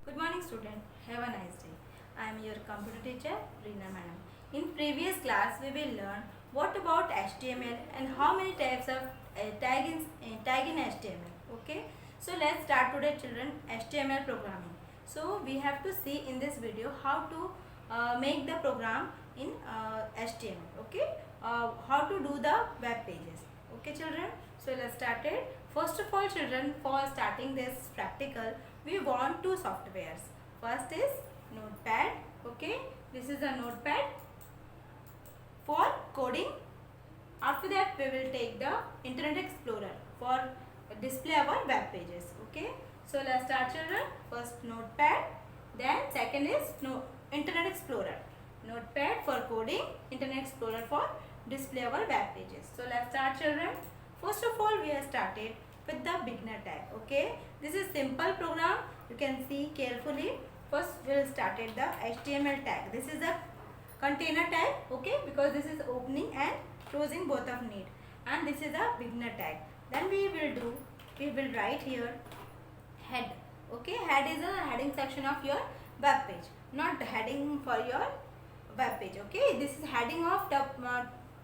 Good morning student. Have a nice day. I am your computer teacher Reena Madam. In previous class we will learn what about HTML and how many types of tag in HTML. Okay. So let's start today children HTML programming. So we have to see in this video how to make the program in HTML. Okay. How to do the web pages. Okay children. So let's start it. First of all children, for starting this practical we want two softwares. First is Notepad. Okay, this is a Notepad for coding. After that we will take the Internet Explorer for display our web pages. Okay, so let's start children. First Notepad, then second is Internet Explorer. Notepad for coding, Internet Explorer for display our web pages. So let's start children. First of all we have started with the beginner tag. Okay, this is simple program, you can see carefully. First we will started the HTML tag. This is a container tag. Okay, because this is opening and closing both of need, and this is a beginner tag. Then we will write here head. Okay, head is a heading section of your web page, not heading for your web page. Okay, this is heading of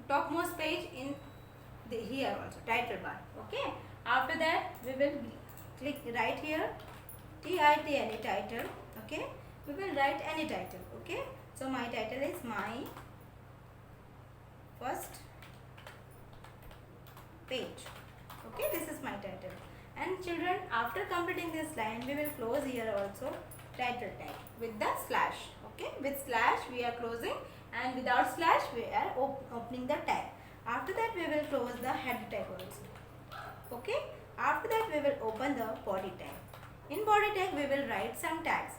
topmost page in here also title bar. Okay, after that we will click right here any title. Okay, we will write any title. Okay, so my title is my first page. Okay, this is my title. And children, after completing this line we will close here also title tag with the slash. Okay, with slash we are closing, and without slash we are opening the tag. After that we will close the head tag also. Okay, after that we will open the body tag. In body tag we will write some tags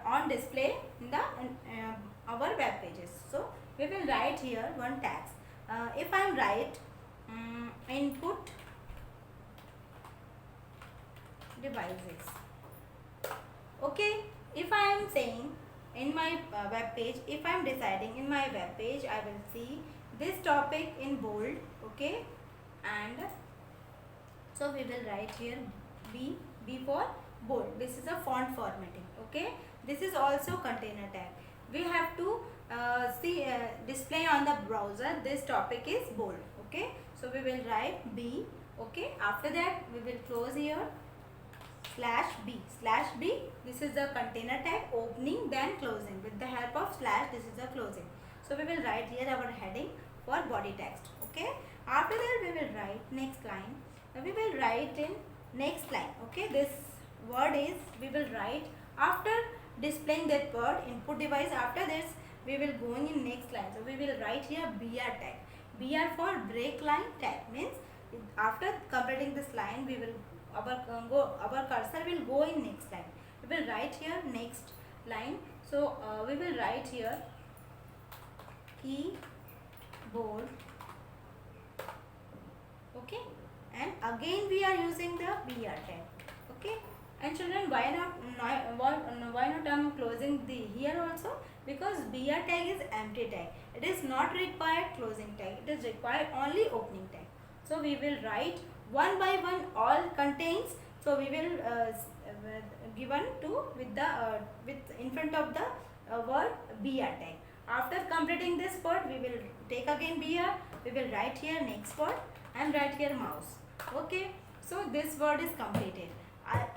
on display in the our web pages. So we will write here one tags. If I am write input devices. Okay, if I am saying in my web page, if I am deciding in my web page, I will see this topic in bold. Okay, and so we will write here B for bold. This is a font formatting. Okay, this is also container tag. We have to display on the browser this topic is bold. Okay, so we will write B. Okay, after that we will close here /B. /B, this is the container tag, opening then closing. With the help of slash, this is the closing. So we will write here our heading for body text. Okay, after that we will write next line. We will write in next line. Okay, this word is we will write after displaying that word input device. After this we will going in next line. So we will write here BR tag. BR for break line tag, means after completing this line we will our cursor will go in next line. We will write here next line. So we will write here keyboard. Okay, and again we are using the BR tag. Okay, and children, why not I am closing the here also, because BR tag is empty tag. It is not required closing tag. It is required only opening tag. So we will write one by one all contains. So we will given to with the with in front of the word BR tag. After completing this word we will take again BR. We will write here next word and write here mouse. Okay, so this word is completed.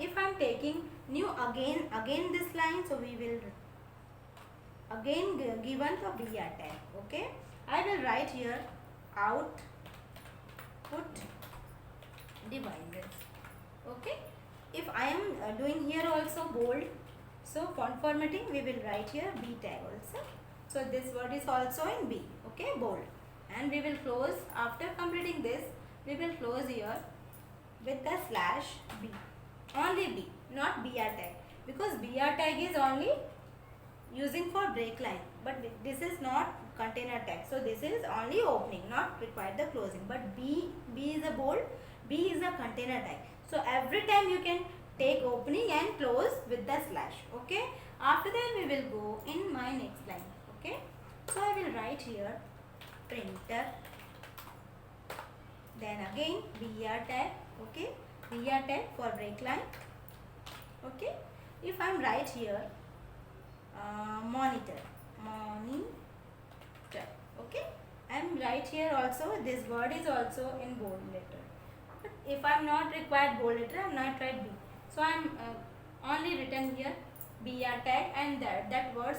If I am taking new again this line, so we will again given the BR tag. Okay, I will write here output devices. Okay, if I am doing here also bold, so font formatting we will write here B tag also. So this word is also in B. Okay, bold, and we will close after completing this. We will close here with the /B. Only B, not BR tag, because BR tag is only using for break line, but this is not container tag. So this is only opening, not required the closing. But B is a bold, B is a container tag. So every time you can take opening and close with the slash. Okay, after that we will go in my next line. Okay, so I will write here printer, then again BR tag. Okay, BR tag for break line. Okay, If I am write here monitor, okay, I am write here also, this word is also in bold letter. But if I am not required bold letter, I am not write B. So I am only written here BR tag, and that words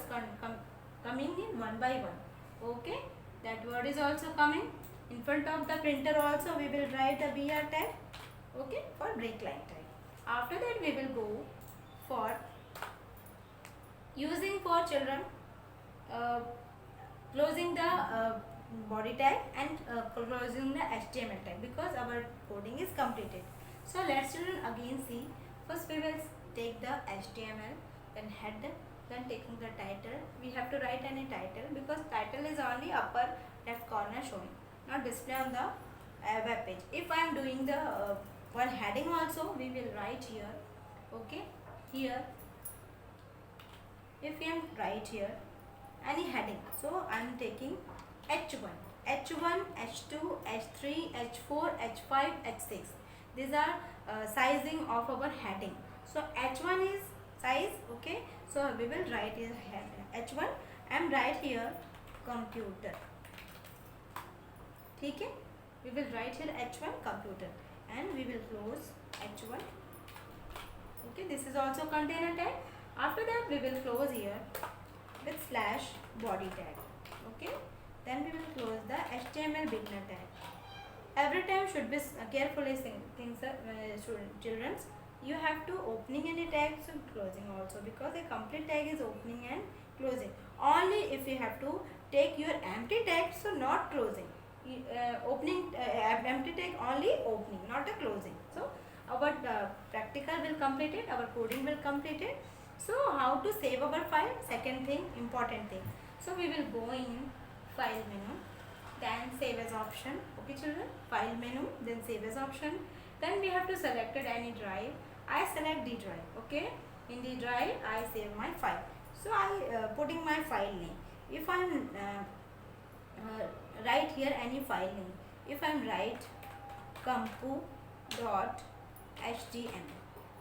coming in one by one. Okay, that word is also coming in front of the printer. Also we will write the BR tag, okay, for break line tag. After that we will go for using for children closing the body tag and closing the HTML tag, because our coding is completed. So let's children again see. First we will take the HTML, then head, then taking the title. We have to write any title, because title is only upper left corner showing, not display on the web page. If I am doing the one heading also, we will write here, okay, here. If we am write here any heading, so I am taking H1, H2, H3, H4, H5, H6. These are sizing of our heading. So H1 is size, okay. So we will write here H1. I am write here computer. ठीक है, we will write here H1 computer, and we will close H1. Okay, this is also container tag. After that we will close here with slash body tag. Okay, then we will close the HTML beginner tag. Every time should be carefully things children. You have to opening any tag, so closing also, because a complete tag is opening and closing. Only if you have to take your empty tag, so not closing. Opening empty tag only opening, not a closing. So our practical will complete it, our coding will complete it. So how to save our file? Second thing, important thing. So we will go in file menu, then save as option. Okay children, file menu, then save as option. Then we have to select any drive. I select D drive. Okay, in D drive I save my file. So I putting my file name. If I am write here any file name, if I am write compu.html.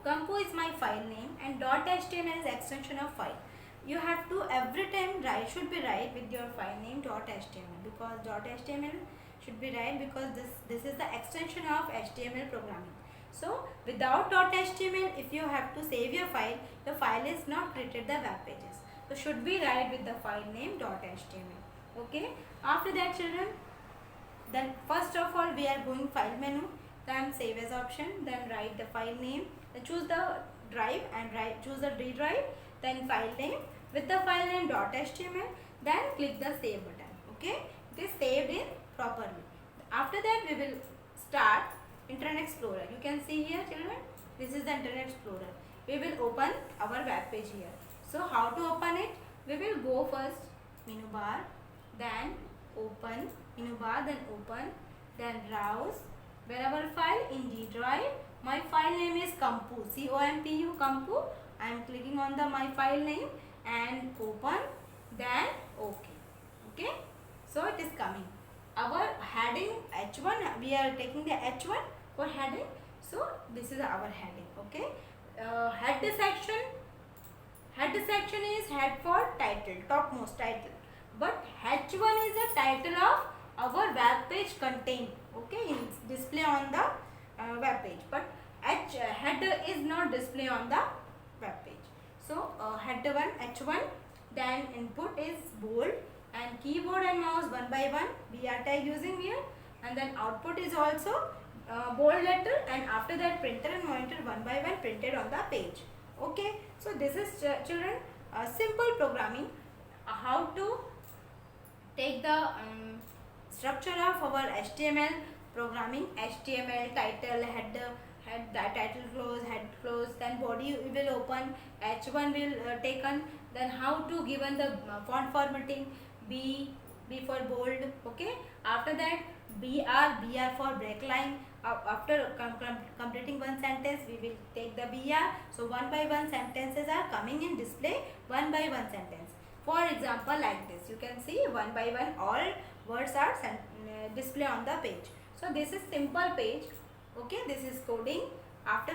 Compu is my file name, and .html is extension of file. You have to every time write, should be write with your file name .html, because .html should be right, because this is the extension of HTML programming. So without .html, if you have to save your file is not created the web pages. So should be write with the file name .html. Okay. After that children, then first of all we are going file menu, then save as option, then write the file name, then choose the drive and choose the D drive, then file name with the file name .html, then click the save button. Okay, it is saved in properly. After that we will start Internet Explorer. You can see here children, this is the Internet Explorer. We will open our web page here. So how to open it? We will go first menu bar, then open menu bar, then open, then browse wherever file in D drive. My file name is Compu, C-O-M-P-U, Compu. I am clicking on the my file name and open, then OK. Okay, so it is coming. Our heading H1, we are taking the H1 for heading. So this is our heading. Okay, head section is head for title, topmost title. But H1 is the title of our web page content. Okay, it's display on the web page, but header is not display on the web page. So header one H1, then input is bold, and keyboard and mouse one by one we are using here, and then output is also bold letter, and after that printer and monitor one by one printed on the page. Okay, so this is children simple programming, how to take the structure of our HTML programming. HTML title, header, title close, head close, then body will open, H1 will taken, then how to given the font formatting, B for bold. Okay, after that BR for break line. After completing one sentence we will take the BR. So one by one sentences are coming in display, one by one sentence. For example, like this, you can see one by one all words are display on the page. So this is simple page. Okay, this is coding. After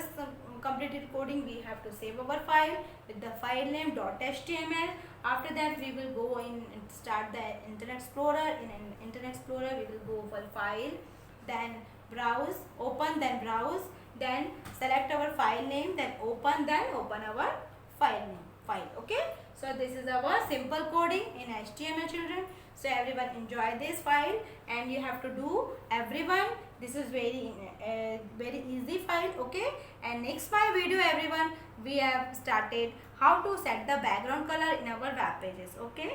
completed coding, we have to save our file with the file name .html. After that, we will go in and start the Internet Explorer. In an Internet Explorer, we will go for file, then browse, open, then browse, then select our file name, then open our file name, file. Okay, so this is our simple coding in HTML, children. So everyone enjoy this file, and you have to do, everyone, this is very easy file. Okay, and next my video, everyone, we have started how to set the background color in our web pages. Okay.